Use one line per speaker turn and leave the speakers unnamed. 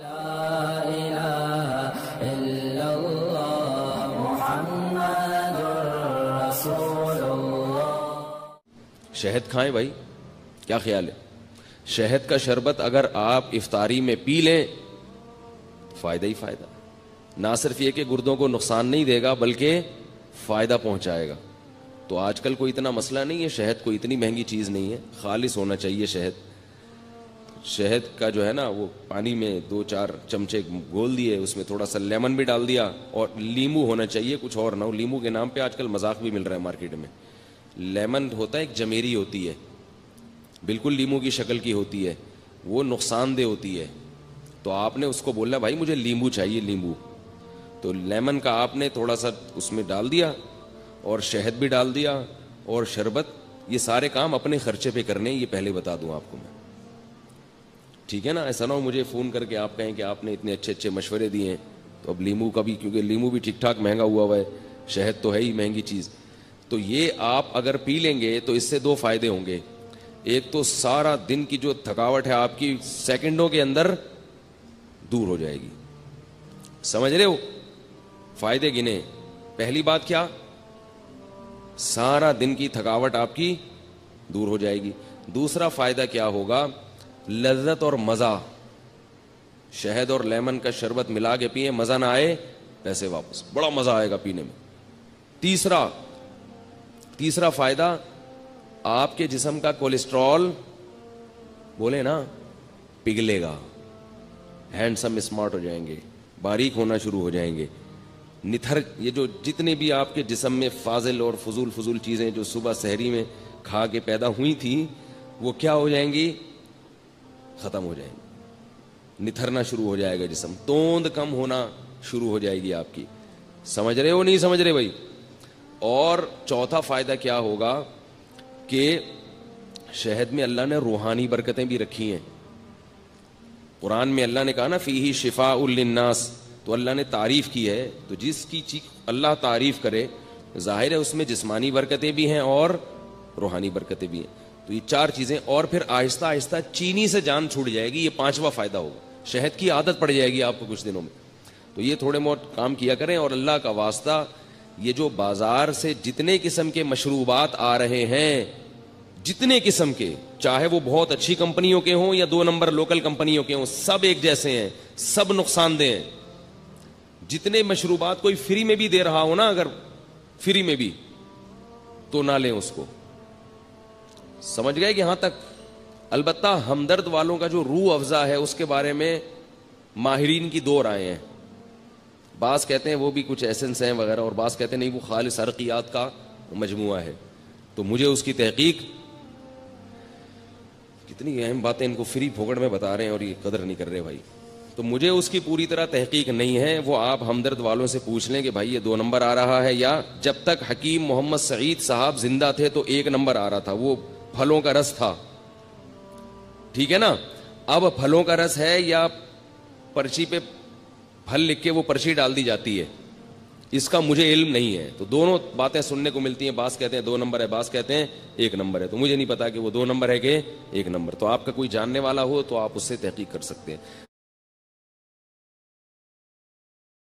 لا الہ الا اللہ محمد رسول اللہ۔
شہد کھائیں بھائی، کیا خیال ہے؟ شہد کا شربت اگر آپ افطاری میں پی لیں فائدہ ہی فائدہ، نہ صرف یہ کہ گردوں کو نقصان نہیں دے گا بلکہ فائدہ پہنچائے گا۔ تو آج کل کوئی اتنا مسئلہ نہیں ہے، شہد کوئی اتنی مہنگی چیز نہیں ہے، خالص ہونا چاہیے شہد۔ شہد کا جو ہے نا وہ پانی میں 2-4 چمچے گھول دیے، اس میں تھوڑا سا لیمن بھی ڈال دیا، اور لیمو ہونا چاہیے، کچھ اور نہ ہو۔ لیمو کے نام پہ آج کل مذاق بھی مل رہا ہے مارکیٹ میں۔ لیمن ہوتا ہے ایک جمیری ہوتی ہے، بالکل لیمو کی شکل کی ہوتی ہے، وہ نقصان دہ ہوتی ہے۔ تو آپ نے اس کو بولنا بھائی مجھے لیمو چاہیے، لیمو، تو لیمن کا آپ نے تھوڑا سا اس میں ڈال دیا اور شہد بھی ڈال دیا اور شربت۔ یہ سارے کام اپنے خرچے پہ کرنے، یہ پہلے بتا دوں آپ کو میں، ٹھیک ہے نا؟ ایسا نہ ہو مجھے فون کر کے آپ کہیں کہ آپ نے اتنے اچھے اچھے مشورے دیے ہیں۔ تو اب لیمو کا بھی، کیونکہ لیمو بھی ٹھیک ٹھاک مہنگا ہوا ہے، شہد تو ہے ہی مہنگی چیز۔ تو یہ آپ اگر پی لیں گے تو اس سے 2 فائدے ہوں گے۔ ایک تو سارا دن کی جو تھکاوٹ ہے آپ کی سیکنڈوں کے اندر دور ہو جائے گی۔ سمجھ رہے ہو؟ فائدے گنے۔ پہلی بات کیا؟ سارا دن کی تھکاوٹ آپ کی دور ہو جائے گی۔ دوسرا فائدہ کیا ہوگا؟ لذت اور مزہ۔ شہد اور لیمن کا شربت ملا کے پیئے، مزہ نہ آئے پیسے واپس، بڑا مزہ آئے گا پینے میں۔ تیسرا فائدہ، آپ کے جسم کا کولیسٹرول بولے نا پگھلے گا، ہینڈسم اسمارٹ ہو جائیں گے، باریک ہونا شروع ہو جائیں گے۔ یہ جو جتنے بھی آپ کے جسم میں فاضل اور فضول چیزیں جو صبح سحری میں کھا کے پیدا ہوئی تھیں، وہ کیا ہو جائیں گی؟ ختم ہو جائیں گی، نتھرنا شروع ہو جائے گا جسم، توند کم ہونا شروع ہو جائے گی آپ کی۔ سمجھ رہے ہو نہیں سمجھ رہے بھائی؟ اور چوتھا فائدہ کیا ہوگا کہ شہد میں اللہ نے روحانی برکتیں بھی رکھی ہیں۔ قرآن میں اللہ نے کہا نا فیہ شفاء للناس، تو اللہ نے تعریف کی ہے، تو جس کی چیز اللہ تعریف کرے ظاہر ہے اس میں جسمانی برکتیں بھی ہیں اور روحانی برکتیں بھی ہیں۔ تو یہ 4 چیزیں، اور پھر آہستہ آہستہ چینی سے جان چھوٹ جائے گی، یہ 5واں فائدہ ہوگا۔ شہد کی عادت پڑ جائے گی آپ کو کچھ دنوں میں۔ تو یہ تھوڑے بہت کام کیا کریں، اور اللہ کا واسطہ یہ جو بازار سے جتنے قسم کے مشروبات آ رہے ہیں، جتنے قسم کے، چاہے وہ بہت اچھی کمپنیوں کے ہوں یا 2 نمبر لوکل کمپنیوں کے ہوں، سب ایک جیسے ہیں، سب نقصان دہ ہیں۔ جتنے مشروبات کوئی فری میں بھی دے رہا ہو نا، اگر فری میں بھی، تو نہ لیں اس کو۔ سمجھ گئے کہ ہاں تک؟ البتہ ہمدرد والوں کا جو روح افزا ہے اس کے بارے میں ماہرین کی 2 رائے ہیں۔ بعض کہتے ہیں وہ بھی کچھ ایسنس ہیں وغیرہ، اور بعض کہتے ہیں نہیں وہ خالص عرقیات کا مجموعہ ہے۔ تو مجھے اس کی تحقیق، کتنی اہم باتیں ان کو فری پھوکڑ میں بتا رہے ہیں اور یہ قدر نہیں کر رہے بھائی، تو مجھے اس کی پوری طرح تحقیق نہیں ہے۔ وہ آپ ہمدرد والوں سے پوچھ لیں کہ بھائی یہ 2 نمبر آ رہا ہے، یا جب تک حکیم محمد سعید صاحب زندہ تھے تو 1 نمبر آ رہا تھا، وہ پھلوں کا رس تھا، ٹھیک ہے نا؟ اب پھلوں کا رس ہے یا پرچی پہ پھل لکھ کے وہ پرچی ڈال دی جاتی ہے، اس کا مجھے علم نہیں ہے۔ تو دونوں باتیں سننے کو ملتی ہیں، بعض کہتے ہیں 2 نمبر ہے، بعض کہتے ہیں 1 نمبر ہے، تو مجھے نہیں پتا کہ وہ 2 نمبر ہے کہ 1 نمبر۔ تو آپ کا کوئی جاننے والا ہو تو آپ اس سے تحقیق کر سکتے ہیں۔